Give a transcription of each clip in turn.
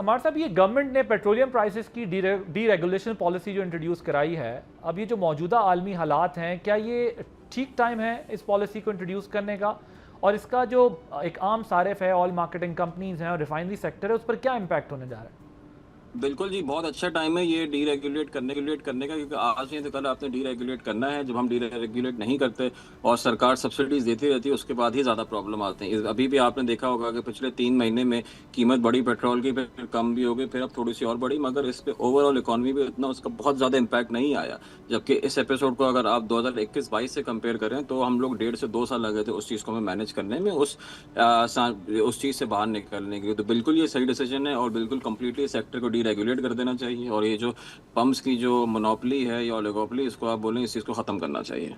अमार साहब, ये गवर्नमेंट ने पेट्रोलियम प्राइसेस की डी रेगुलेशन पॉलिसी जो इंट्रोड्यूस कराई है, अब ये जो मौजूदा आलमी हालात हैं, क्या ये ठीक टाइम है इस पॉलिसी को इंट्रोड्यूस करने का? और इसका जो एक आम सारिफ है, ऑयल मार्केटिंग कंपनीज हैं और रिफाइनरी सेक्टर है, उस पर क्या इम्पैक्ट होने जा रहा है? बिल्कुल जी, बहुत अच्छा टाइम है ये डीरेगुलेट करने का, क्योंकि आज नहीं तो कल आपने डीरेगुलेट करना है। जब हम डीरेगुलेट नहीं करते और सरकार सब्सिडीज देती रहती है, उसके बाद ही ज़्यादा प्रॉब्लम आते हैं। अभी भी आपने देखा होगा कि पिछले 3 महीने में कीमत बढ़ी पेट्रोल की, फिर कम भी हो गई, फिर अब थोड़ी सी और बढ़ी, मगर इस पे ओवरऑल इकोनॉमी पे इतना उसका बहुत ज़्यादा इम्पैक्ट नहीं आया। जबकि इस एपिसोड को अगर आप 2021-22 से कंपेयर करें तो हम लोग 1.5 से 2 साल लगे थे उस चीज़ को हमें मैनेज करने में, उस चीज़ से बाहर निकलने के लिए। तो बिल्कुल ये सही डिसीजन है और बिल्कुल कंप्लीटली सेक्टर को डीरेगुलेट कर देना चाहिए। और ये जो पंप्स की जो मोनोपोली है या ओलिगोपोली, इसको आप बोलें, इस चीज़ को ख़त्म करना चाहिए।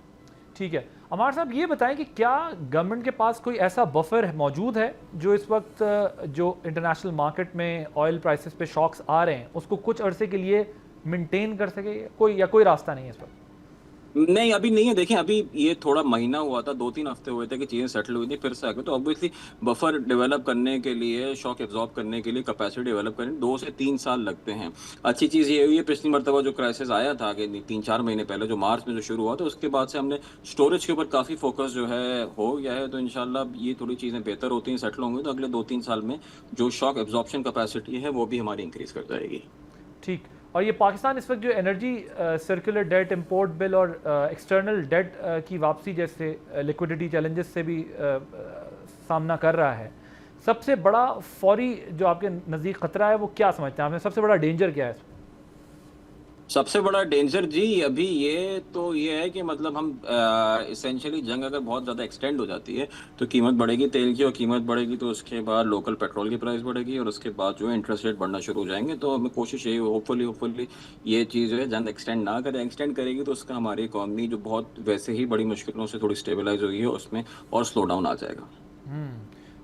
ठीक है, अमार साहब ये बताएं कि क्या गवर्नमेंट के पास कोई ऐसा बफर मौजूद है जो इस वक्त जो इंटरनेशनल मार्केट में ऑयल प्राइसेस पे शॉक्स आ रहे हैं उसको कुछ अरसे के लिए मेंटेन कर सके? कोई रास्ता नहीं है इस वक्त? नहीं, अभी नहीं है। देखें, अभी ये थोड़ा महीना हुआ था, 2-3 हफ्ते हुए थे कि चीज़ें सेटल हुई थी, फिर से आगे। तो ऑब्वियसली बफर डेवलप करने के लिए, शॉक एब्जॉर्ब करने के लिए, कैपेसिटी डेवलप करने 2 से 3 साल लगते हैं। अच्छी चीज़ ये हुई है, पिछली मरतबा जो क्राइसिस आया था आगे 3-4 महीने पहले, जो मार्च में जो शुरू हुआ था, उसके बाद से हमने स्टोरेज के ऊपर काफ़ी फोकस जो है हो गया है। तो इंशाल्लाह ये थोड़ी चीज़ें बेहतर होती हैं, सेटल होंगी, तो अगले 2-3 साल में जो शॉक एब्जॉर्प्शन कैपेसिटी है वो भी हमारी इंक्रीज कर जाएगी। ठीक। और ये पाकिस्तान इस वक्त जो energy circular debt, import bill और एक्सटर्नल डेट की वापसी जैसे लिक्विडिटी चैलेंजेस से भी सामना कर रहा है, सबसे बड़ा फौरी जो आपके नज़दीक खतरा है वो क्या समझते हैं आपने? सबसे बड़ा डेंजर क्या है? सबसे बड़ा डेंजर जी अभी ये है कि मतलब हम इसेंशियली जंग अगर बहुत ज़्यादा एक्सटेंड हो जाती है तो कीमत बढ़ेगी तेल की, और कीमत बढ़ेगी तो उसके बाद लोकल पेट्रोल की प्राइस बढ़ेगी, और उसके बाद जो है इंटरेस्ट रेट बढ़ना शुरू हो जाएंगे। तो हमें कोशिश यही, होपफुली ये चीज़ जो है जंग एक्सटेंड ना करे। एक्सटेंड करेगी तो उसका हमारी इकॉनमी जो बहुत वैसे ही बड़ी मुश्किलों से थोड़ी स्टेबलाइज हुई है उसमें और स्लो डाउन आ जाएगा।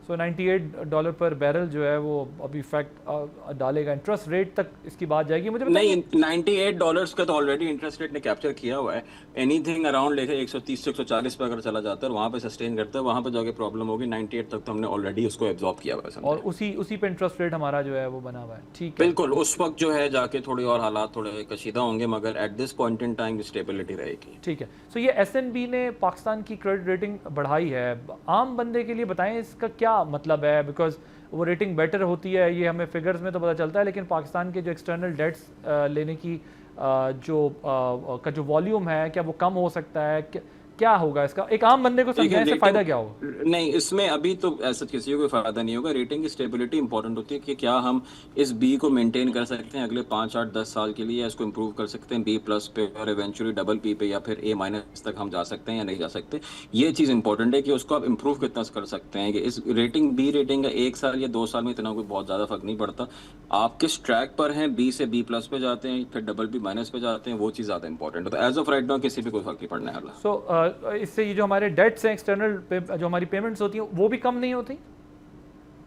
सो $98 पर बैरल जो है वो अभी इफेक्ट डालेगा, इंटरेस्ट रेट तक इसकी बात जाएगी। मुझे नहीं, बताइए। $98 का तो ऑलरेडी इंटरेस्ट रेट ने कैप्चर किया हुआ है। एनीथिंग अराउंड लेके 130 से 140 पे अगर चला जाता है और वहां पे सस्टेन करता है, वहां पे जाके प्रॉब्लम होगी। 98 तक तो हमने ऑलरेडी उसको एब्जॉर्ब किया हुआ है, और समझे। उसी पे इंटरेस्ट रेट हमारा जो है वो बना हुआ है। ठीक है। बिल्कुल, उस वक्त जो है जाके थोड़ी और हालात थोड़े कशीदा होंगे, मगर at this point in time stability रहेगी। ठीक है। सो ये एसएनबी ने पाकिस्तान की क्रेडिट रेटिंग बढ़ाई है, आम बंदे के लिए बताएं इसका क्या मतलब है? बिकॉज वो रेटिंग बेटर होती है, ये हमें फिगर्स में तो पता चलता है, लेकिन पाकिस्तान के जो एक्सटर्नल डेट्स लेने की जो वॉल्यूम है, क्या वो कम हो सकता है? क्या होगा इसका? एक आम बंदे को देखिए, समझाने से रेटिंग फ़ायदा क्या होगा? नहीं, इसमें अभी तो ऐसा किसी को कोई फायदा नहीं होगा। रेटिंग की स्टेबिलिटी इंपॉर्टेंट होती है कि क्या हम इस बी को मेंटेन कर सकते हैं अगले 5-8-10 साल के लिए, या इसको इंप्रूव कर सकते हैं बी प्लस पे और इवेंचुअली डबल बी पे या फिर ए माइनस तक हम जा सकते हैं या नहीं जा सकते। ये चीज़ इंपॉर्टेंट है कि उसको आप इंप्रूव कितना कर सकते हैं। कि इस रेटिंग, बी रेटिंग का 1 साल या 2 साल में इतना कोई बहुत ज़्यादा फर्क नहीं पड़ता। आप किस ट्रैक पर हैं, बी से बी प्लस पे जाते हैं फिर डबल बी माइनस पे जाते हैं, वो चीज़ ज़्यादा इंपॉर्टेंट है। तो एज ऑफ राइट नाउ किसी पे कोई फर्क नहीं पड़ने वाला। सो इससे ये जो हमारे डेट्स हैं, एक्सटर्नल जो हमारी पेमेंट्स होती हैं, वो भी कम नहीं होती?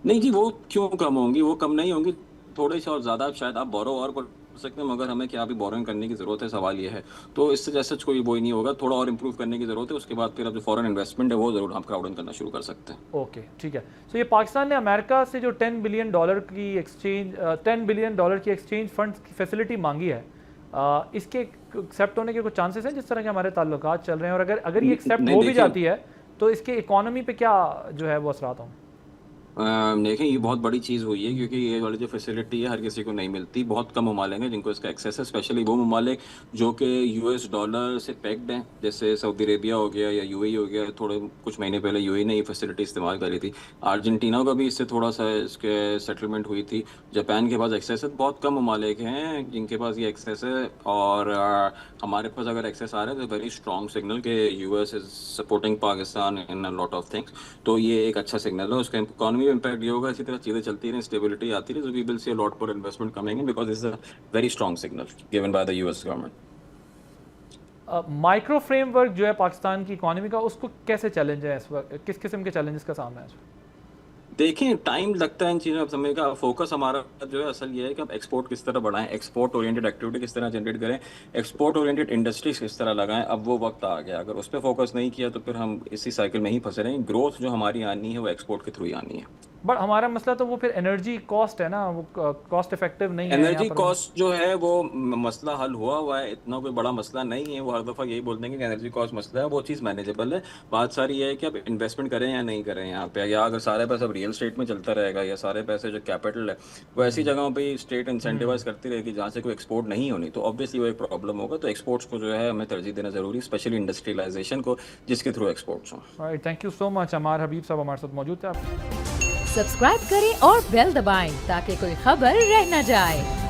नहीं जी, वो क्यों कम होंगी? वो कम नहीं होंगी। थोड़े से और ज्यादा शायद आप बोरो और कर सकते हैं, मगर हमें क्या अभी बोरोइंग करने की जरूरत है, सवाल ये है। तो इससे जैसे कोई वो ही नहीं होगा, थोड़ा और इंप्रूव करने की जरूरत है। उसके बाद फिर अब जो फॉरेन इन्वेस्टमेंट है वो जरूर हम क्राउड इन करना शुरू कर सकते हैं। ओके, ठीक है। सो ये पाकिस्तान ने अमेरिका से जो $10 बिलियन की एक्सचेंज फंड की फैसिलिटी मांगी है, इसके एक्सेप्ट होने के कुछ चांसेस हैं जिस तरह के हमारे ताल्लुकात चल रहे हैं? और अगर ये एक्सेप्ट नहीं, हो भी देखिए, जाती है तो इसके इकोनॉमी पे क्या जो है वो असरात होंगे? देखें, ये बहुत बड़ी चीज़ हुई है, क्योंकि ये वाली जो फैसिलिटी है हर किसी को नहीं मिलती। बहुत कम ममालिक हैं जिनको इसका एक्सेस है, स्पेशली वो ममालिक जो कि यूएस डॉलर से पैक्ड हैं, जैसे सऊदी अरेबिया हो गया या यूएई हो गया। थोड़े कुछ महीने पहले यूएई ने ये फैसिलिटी इस्तेमाल करी थी। अर्जेंटीना का भी इससे थोड़ा सा इसके सेटलमेंट हुई थी। जापान के पास एक्सेस है। बहुत कम ममालिक हैं जिनके पास ये एक्सेस है, और हमारे पास अगर एक्सेस आ रहा है तो वेरी स्ट्रॉन्ग सिग्नल कि US is supporting Pakistan in a lot of things. तो ये एक अच्छा सिग्नल है। उसका इकोनॉमी में इम्पैक्ट ये होगा, इसी तरह चीज़ें चलती रहें, स्टेबिलिटी आती रहे, so we will see a lot more investment coming in because this is a very strong signal given by the US government. Micro framework जो है पाकिस्तान की इकोनॉमी का, उसको कैसे चैलेंज है इस वक्त? किस किस्म के चैलेंजेस का सामना है इस वक्त? देखें टाइम लगता है इन चीज़ों में, अब समझने का फोकस हमारा जो है असल ये है कि अब एक्सपोर्ट किस तरह बढ़ाएं, एक्सपोर्ट ओरिएंटेड एक्टिविटी किस तरह जनरेट करें, एक्सपोर्ट ओरिएंटेड इंडस्ट्रीज किस तरह लगाएं। अब वो वक्त आ गया, अगर उस पर फोकस नहीं किया तो फिर हम इसी साइकिल में ही फंसे रहेंगे। ग्रोथ जो हमारी आनी है वो एक्सपोर्ट के थ्रू ही आनी है। बट हमारा मसला तो वो फिर एनर्जी कॉस्ट है ना, वो कॉस्ट इफेक्टिव नहीं है यहाँ एनर्जी पर। कॉस्ट जो है वो मसला हल हुआ है, इतना कोई बड़ा मसला नहीं है। वो हर दफ़ा यही बोलते हैं कि एनर्जी कॉस्ट मसला है, वो चीज़ मैनेजेबल है। बात सारी ये है कि अब इन्वेस्टमेंट करें या नहीं करें यहाँ पे, या अगर सारे पैसे अब रियल स्टेट में चलता रहेगा, या सारे पैसे जो कैपिटल है वो ऐसी जगहों पे स्टेट इंसेंटिवाइज करती रहेगी जहाँ से कोई एक्सपोर्ट नहीं होनी, तो ऑब्वियसली वो एक प्रॉब्लम होगा। तो एक्सपोर्ट्स को जो है हमें तरजीह देना ज़रूरी, स्पेशली इंडस्ट्रियलाइजेशन को, जिसके थ्रू एक्सपोर्ट्स हों। Right, thank you so much. Amar Habib साहब हमारे साथ मौजूद थे। आप सब्सक्राइब करें और बेल दबाएं ताकि कोई खबर रह न जाए।